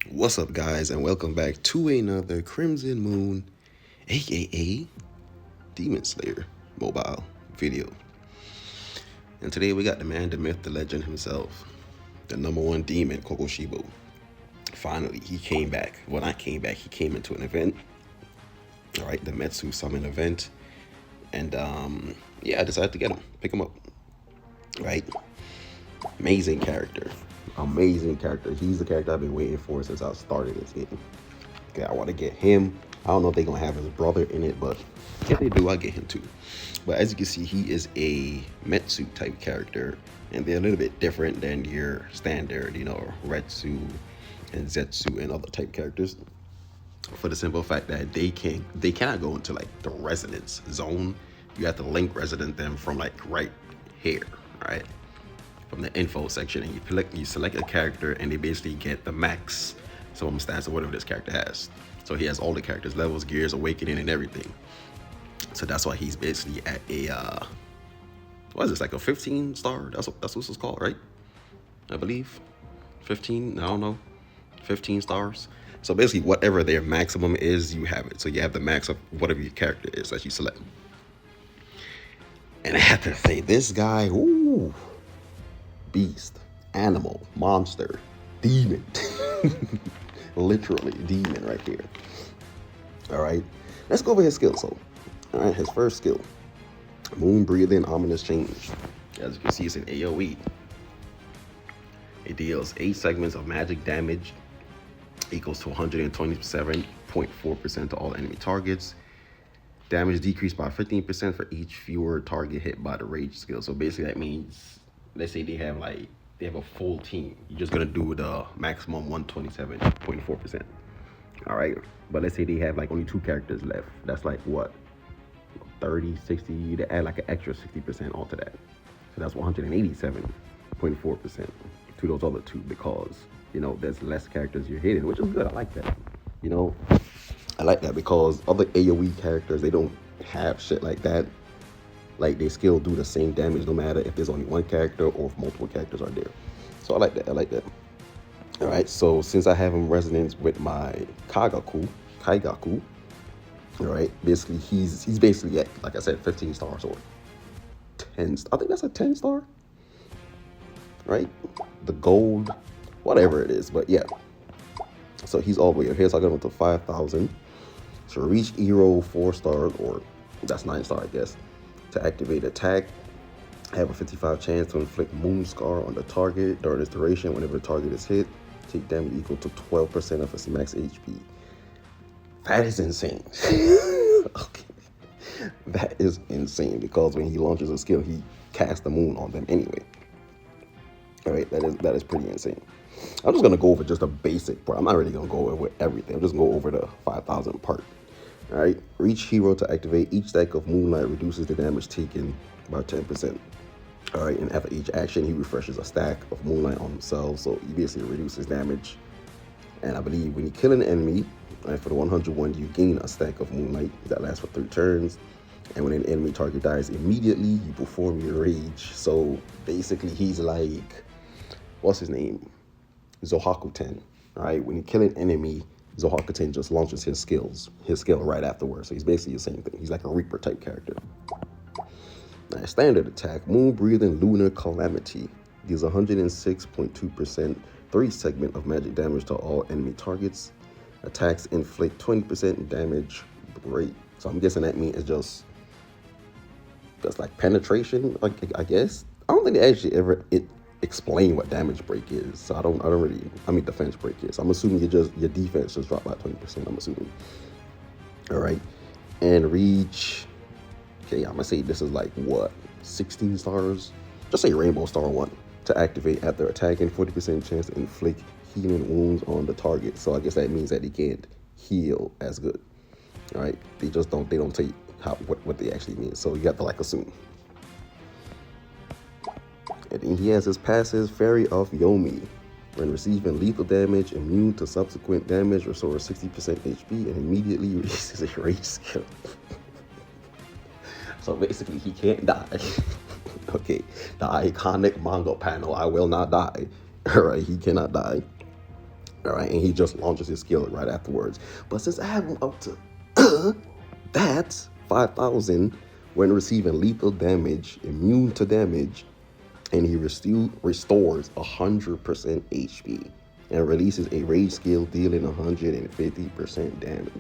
What's up, guys, and welcome back to another Crimson Moon, aka Demon Slayer mobile video. And today we got the man, the myth, the legend himself, the number one demon, KOKUSHIBO. Finally, he came back. Well, not came back, he came into an event. All right, the Metsu Summon event. And yeah, I decided to get him, pick him up. Right? Amazing character. Amazing character. He's the character I've been waiting for since I started this game. Okay, I want to get him. I don't know if they're going to have his brother in it, but if they do, I'll get him too. But as you can see, he is a Metsu type character, and they're a little bit different than your standard, Retsu and Zetsu and other type characters. For the simple fact that they cannot go into like the resonance zone. You have to link resident them from like right here, right? From the info section, and you select a character, and they basically get the max some stats or whatever this character has. So he has all the characters, levels, gears, awakening, and everything. So that's why he's basically at a what is this, like a 15 star? That's what this is called, right? I believe 15. I don't know, 15 stars. So basically, whatever their maximum is, you have it. So you have the max of whatever your character is that you select. And I have to say, this guy, ooh. Beast, animal, monster, demon. Literally demon right here. All right, let's go over his skill. So, all right, his first skill, moon breathing ominous change. As you can see, it's an AoE. It deals 8 segments of magic damage, equals to 127.4% to all enemy targets. Damage decreased by 15% for each fewer target hit by the rage skill. So basically that means, let's say they have a full team, you're just gonna do the maximum 127.4%. All right, but let's say they have like only 2 characters left. That's like what, 30, 60, to add like an extra 60% onto that. So that's 187.4% to those other 2, because there's less characters you're hitting, which is good. I like that. I like that because other AoE characters, they don't have shit like that. Like, they still do the same damage no matter if there's only one character or if multiple characters are there. So I like that. All right, so since I have him resonance with my Kaigaku, all right, basically he's basically at, like I said, 15 stars or 10. I think that's a 10 star, right? The gold, whatever it is, but yeah. So he's all the way up here. So I got him to 5,000. So reach hero 4 star, or that's 9 star, I guess. To activate attack, have a 55 chance to inflict moon scar on the target during its duration. Whenever the target is hit, take damage equal to 12% of its max HP. That is insane. Okay. That is insane, because when he launches a skill, he casts the moon on them anyway. All right, that is pretty insane. I'm just gonna go over just a basic part. I'm not really gonna go over everything. I'm just gonna go over the 5,000 part. All right, each hero to activate each stack of Moonlight reduces the damage taken by 10%. All right, and after each action, he refreshes a stack of Moonlight on himself, so he basically reduces damage. And I believe when you kill an enemy, right, for the 101, you gain a stack of Moonlight that lasts for 3 turns. And when an enemy target dies immediately, you perform your rage. So basically, he's like, what's his name? Zohakuten. All right, when you kill an enemy, Zohakuten just launches his skill right afterwards. So he's basically the same thing. He's like a Reaper type character. Now, standard attack, Moon Breathing Lunar Calamity, deals 106.2% 3 segment of magic damage to all enemy targets. Attacks inflict 20% damage rate. So I'm guessing that means it's just like penetration, like, I guess. I don't think they actually ever explain what damage break is, so I don't really, defense break is. I'm assuming your defense just dropped by 20%, I'm assuming. All right, and reach, okay, I'm gonna say this is like what, 16 stars? Just say Rainbow Star 1 to activate after attacking, 40% chance to inflict healing wounds on the target. So I guess that means that he can't heal as good. All right, they don't tell you what they actually mean, so you have to like assume. And then he has his passive, Fairy of Yomi. When receiving lethal damage, immune to subsequent damage, restores 60% HP, and immediately releases a rage skill. So basically, he can't die. Okay, the iconic manga panel, I will not die. All right, he cannot die. All right, and he just launches his skill right afterwards. But since I have him up to that 5,000 when receiving lethal damage, immune to damage, and he restores 100% HP and releases a rage skill dealing 150% damage.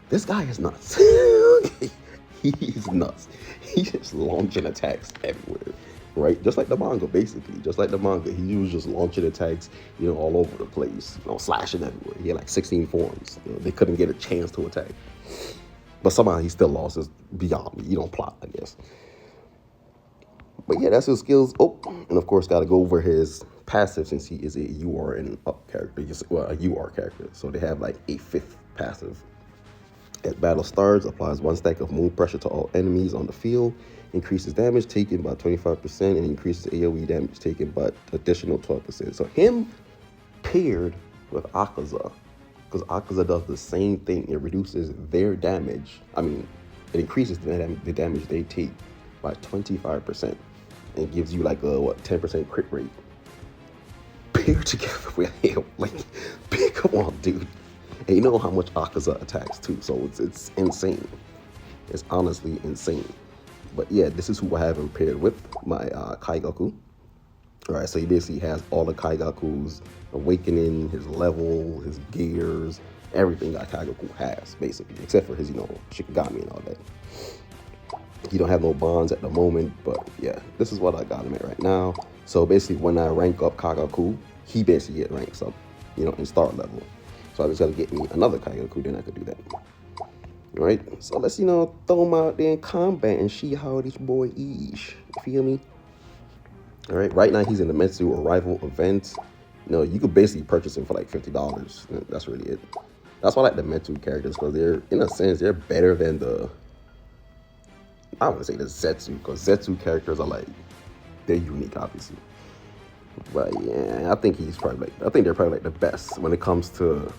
This guy is nuts. He's nuts. He's just launching attacks everywhere, right? Just like the manga, basically. Just like the manga. He was just launching attacks, all over the place, slashing everywhere. He had like 16 forms. They couldn't get a chance to attack. But somehow he still lost. It's beyond me. You don't plot, I guess. But yeah, that's his skills. Oh, and of course, got to go over his passive since he is a UR and up character. Well, a UR character. So they have like a 5th passive. As battle starts, applies 1 stack of moon pressure to all enemies on the field, increases damage taken by 25%, and increases AoE damage taken by additional 12%. So him paired with Akaza, because Akaza does the same thing. It reduces their damage. It increases the damage they take by 25%, and gives you like a 10% crit rate. Paired together with him, come on, dude. And you know how much Akaza attacks too, so it's insane. It's honestly insane. But yeah, this is who I have him paired with, my Kaigaku. Alright, so he basically has all the Kaigaku's awakening, his level, his gears, everything that Kaigaku has, basically, except for his, Shikigami and all that. He don't have no bonds at the moment, but yeah, this is what I got him at right now. So basically, when I rank up Kaigaku, he basically get ranks up, in start level. So I just gotta get me another Kaigaku, then I could do that. All right, so let's, throw him out there in combat and see how this boy is. You feel me? All right now he's in the Metsu Arrival event. You could basically purchase him for like $50. That's really it. That's why I like the Metsu characters, because they're, in a sense, they're better than I wouldn't say the Zetsu, because Zetsu characters are they're unique, obviously. But yeah, I think they're probably the best when it comes to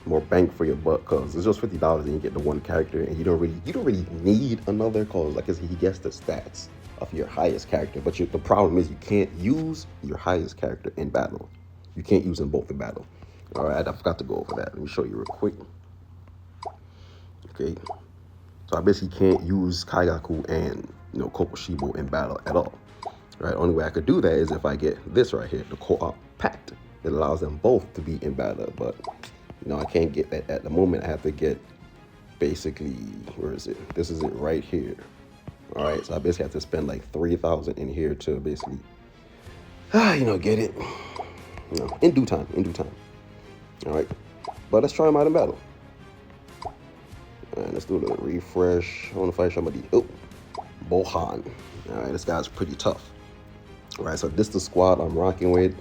more bang for your buck, because it's just $50 and you get the one character, and you don't really need another, because he gets the stats of your highest character. But the problem is you can't use your highest character in battle. You can't use them both in battle. All right, I forgot to go over that. Let me show you real quick. Okay, so I basically can't use Kaigaku and Kokushibo in battle at all. Right, only way I could do that is if I get this right here, the co-op pact. It allows them both to be in battle, but I can't get that at the moment. I have to get basically, where is it? This is it right here. All right, so I basically have to spend like 3,000 in here to basically, get it. In due time. All right, but let's try them out in battle. All right, let's do a little refresh. I want to fight somebody. Oh, Bohan. All right, this guy's pretty tough. All right, so this is the squad I'm rocking with.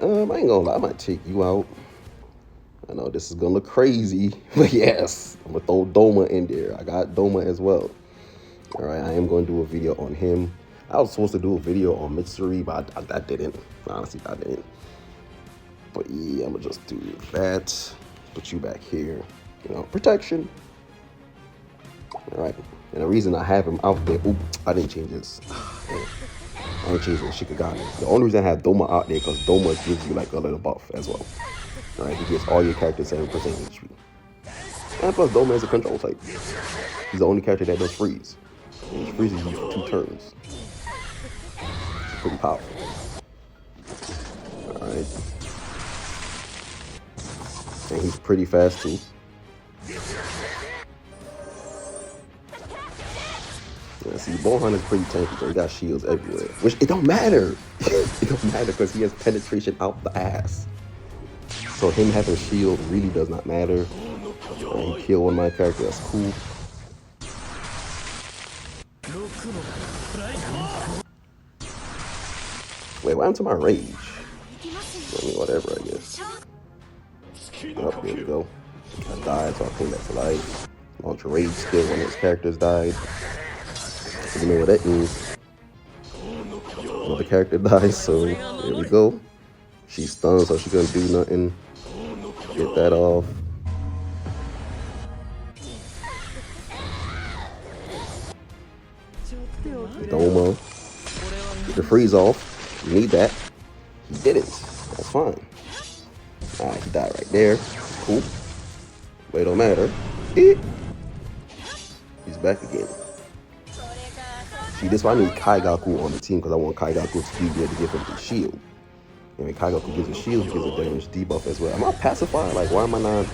I ain't gonna lie, I might take you out. I know this is gonna look crazy, but yes, I'm gonna throw Doma in there. I got Doma as well. All right, I am gonna do a video on him. I was supposed to do a video on Mitsuri, but I didn't. Honestly, I didn't. But yeah, I'm gonna just do that. Put you back here. Protection. All right, and the reason I have him out there, I didn't change this. I didn't change the Shikigami. The only reason I have Doma out there because Doma gives you like a little buff as well. All right, he gives all your characters 7% HP. And plus, Doma is a control type. He's the only character that does freeze. And he freezes you for 2 turns. It's pretty powerful. All right. And he's pretty fast too. Yeah, see, Bohan is pretty tanky, so he got shields everywhere. Which, it don't matter. It don't matter because he has penetration out the ass. So him having a shield really does not matter. He killed one of my characters, that's cool. Wait, what happened to my rage? Whatever, I guess. Oh, there we go. I died, so I came back to life. Launch a rage skill when his characters died. So you know what that means. Another character dies, so there we go. She's stunned, so she couldn't do nothing. Get that off. Doma. Get the freeze off. You need that. He didn't. That's fine. Alright, he died right there. Cool. But it don't matter. He's back again. See, this is why I need Kaigaku on the team, because I want Kaigaku to be able to give him the shield. And when Kaigaku gives a shield, he gives a damage debuff as well. Am I pacified? Like, why am I not?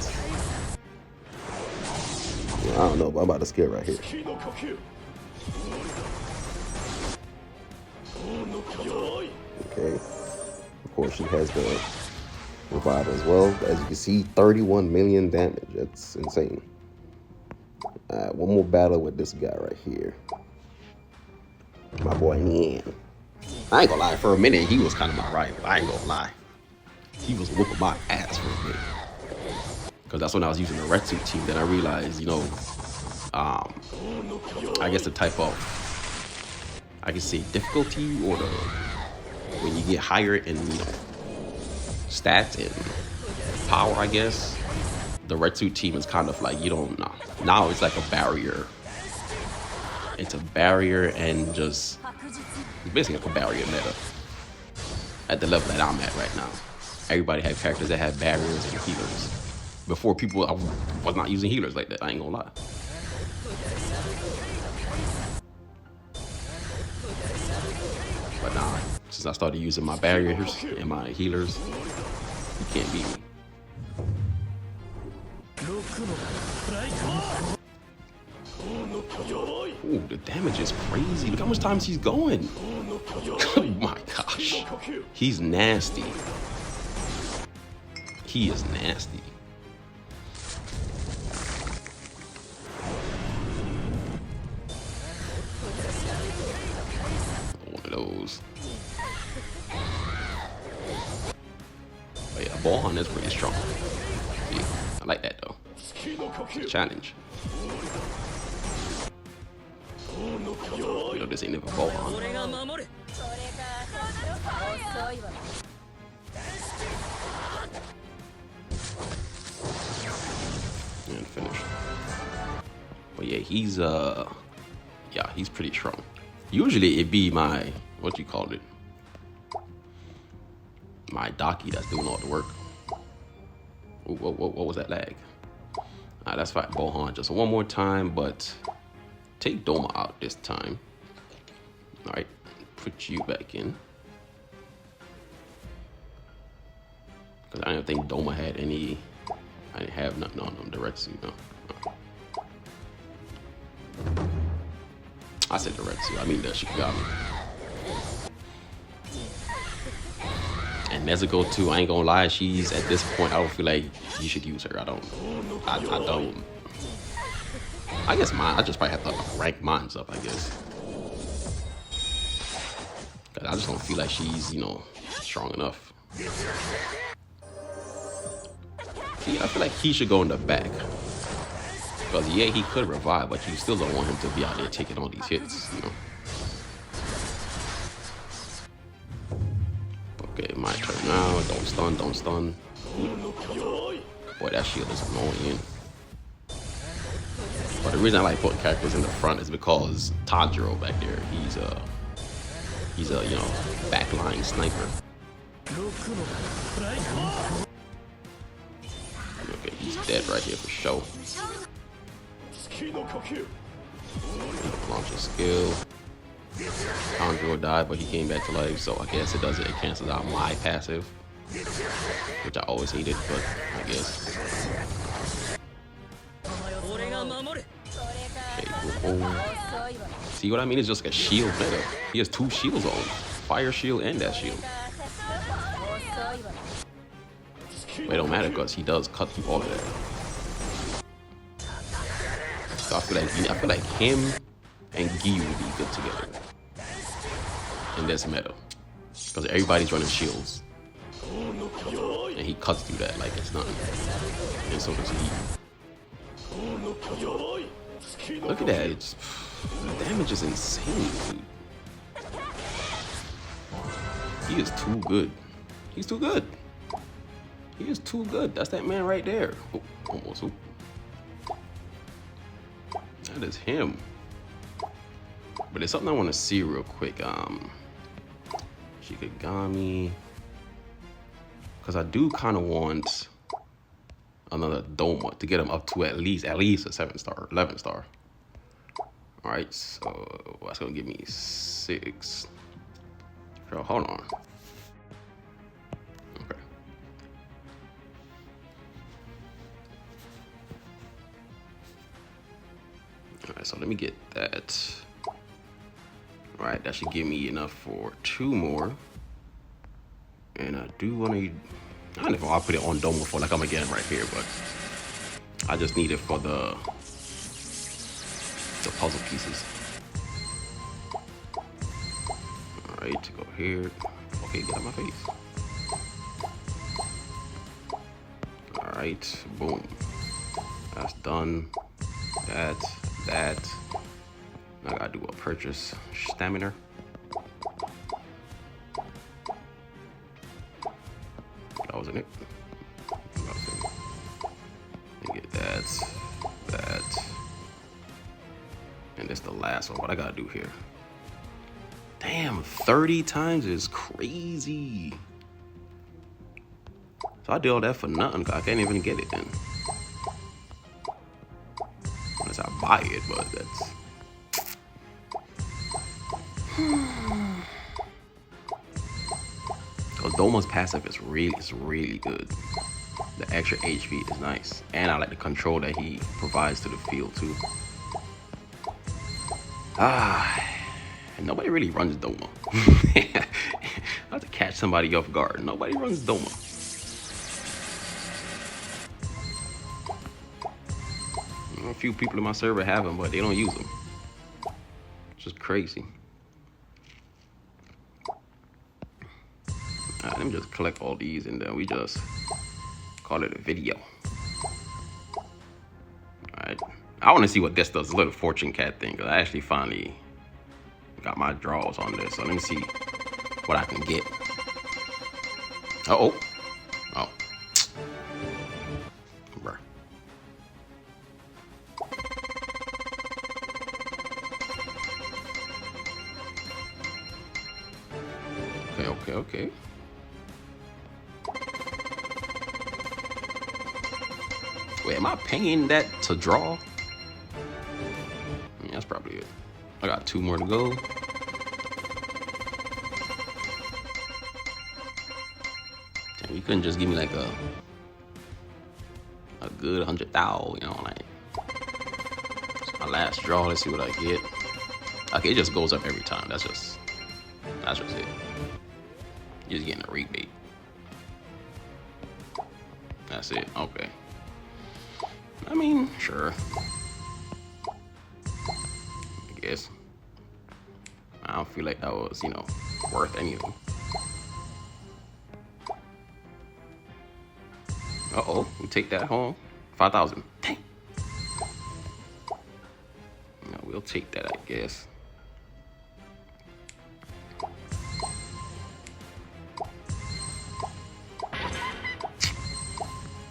Yeah, I don't know, but I'm about to scare right here. Okay. Of course, she has the revive as well. As you can see, 31 million damage. That's insane. Alright, one more battle with this guy right here. My boy Nian. I ain't gonna lie, for a minute he was kind of my rival. I ain't gonna lie. He was whooping my ass for a minute. Because that's when I was using the Retsu team. Then I realized, you know, I guess the type of, I can say difficulty, or the, when you get higher in, you know, stats and power, I guess, the Retsu team is kind of like, you don't know. Now it's like a barrier. It's a barrier and just, it's basically like a barrier meta at the level that I'm at right now. Everybody had characters that had barriers and healers. Before, people, I was not using healers like that, I ain't gonna lie. But nah, since I started using my barriers and my healers, you can't beat me. Ooh, the damage is crazy. Look how much time he's going. Oh my gosh. He's nasty. He is nasty. One of those. But yeah, Ballhorn is pretty strong. Yeah, I like that though. It's a challenge. You know, this ain't never Ballhorn. And finish. But yeah, he's pretty strong. Usually it'd be my, what you call it, my Daki that's doing all the work. Ooh, what was that lag? Alright, let's fight Ballhorn just one more time, but take Doma out this time. Alright, put you back in. Because I don't think Doma had any, I didn't have nothing on them, Directsu, no. I said Directsu, I mean the Shikigami. And Nezuko too, I ain't gonna lie, she's, at this point, I don't feel like you should use her. I don't. I guess I just probably have to rank mine up, I guess. Cause I just don't feel like she's, you know, strong enough. See, I feel like he should go in the back. Because yeah, he could revive, but you still don't want him to be out there taking all these hits, you know. Okay, my turn now. Don't stun, don't stun. Boy, that shield is annoying. But the reason I like putting characters in the front is because Tanjiro back there, he's a you know, backline sniper. Okay, he's dead right here for sure. Launch a skill. Tanjiro died, but he came back to life, so I guess it cancels out my passive, which I always hated, but I guess. Okay, cool. See what I mean? It's just like a shield meta. He has two shields on, fire shield and that shield. But it don't matter because he does cut through all of that. So I feel like him and Gi would be good together in this meta, because everybody's running shields, and he cuts through that like it's nothing. And so does he. Look at that! The damage is insane, dude. He is too good. He's too good. He is too good. That's that man right there. Oh, almost. Oh. That is him. But there's something I want to see real quick. Shikigami. because I do kind of want another Doma to get him up to at least a 7-star, 11-star. All right, so that's gonna give me 6. So hold on. Okay. All right, so let me get that. All right, that should give me enough for 2 more. And I do want to. I don't know if I'll put it on Doma for like I'm again right here, but I just need it for the puzzle pieces. All right, go here. Okay, get out of my face. All right, boom. That's done. That. I gotta do a purchase stamina. That wasn't it. Get that. And this the last one. What I gotta do here? Damn, 30 times is crazy. So I did all that for nothing. I can't even get it then. Unless I buy it, but that's. Because Doma's passive is really good. The extra HP is nice. And I like the control that he provides to the field too. And nobody really runs Doma. I have to catch somebody off guard. Nobody runs Doma. A few people in my server have them, but they don't use them. It's just crazy. Alright, let me just collect all these and then we just call it a video. Alright. I want to see what this does, a little fortune cat thing, because I actually finally got my draws on this. So let me see what I can get. Oh. Bruh. Okay. Wait, am I paying that to draw? Yeah, that's probably it. I got 2 more to go. Damn, you couldn't just give me like a good 100,000, you know, like. It's my last draw. Let's see what I get. Okay, it just goes up every time. That's just it. You're just getting a rebate. That's it. Okay. I mean, sure. I guess. I don't feel like that was, worth anything. Uh-oh, we take that home. 5,000. Dang. No, we'll take that, I guess.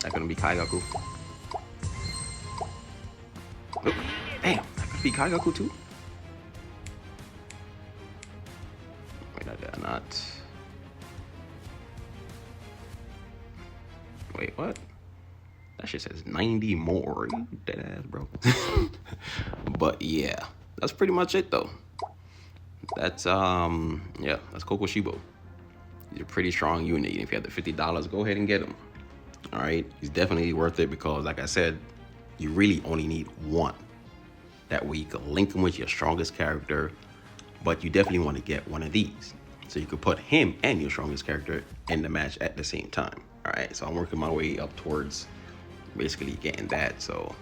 That gonna be Kaigaku. Nope. Damn, that could be Kaigaku too. Wait, I did not. Wait, what? That shit says 90 more. You dead ass, bro. But yeah, that's pretty much it though. That's yeah, that's KOKUSHIBO. He's a pretty strong unit. If you have the $50, go ahead and get him. All right, he's definitely worth it because, like I said, you really only need one. That way you can link him with your strongest character, but you definitely want to get one of these. So you could put him and your strongest character in the match at the same time. All right, so I'm working my way up towards basically getting that. So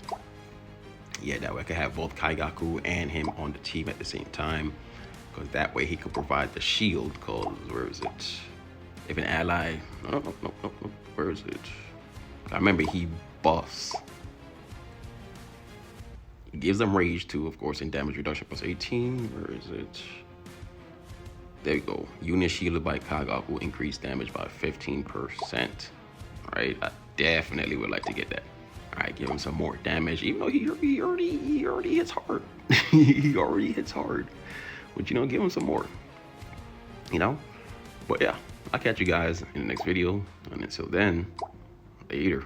yeah, that way I can have both Kaigaku and him on the team at the same time, because that way he could provide the shield. Because where is it? If an ally, no, where is it? I remember he buffs. He gives them rage too, of course, and damage reduction plus 18. Where is it? There you go. Unit shielded by Kaigaku increase damage by 15%. Right? I definitely would like to get that. All right, give him some more damage, even though he already hits hard. He already hits hard. But give him some more. But yeah, I'll catch you guys in the next video. And until then, later.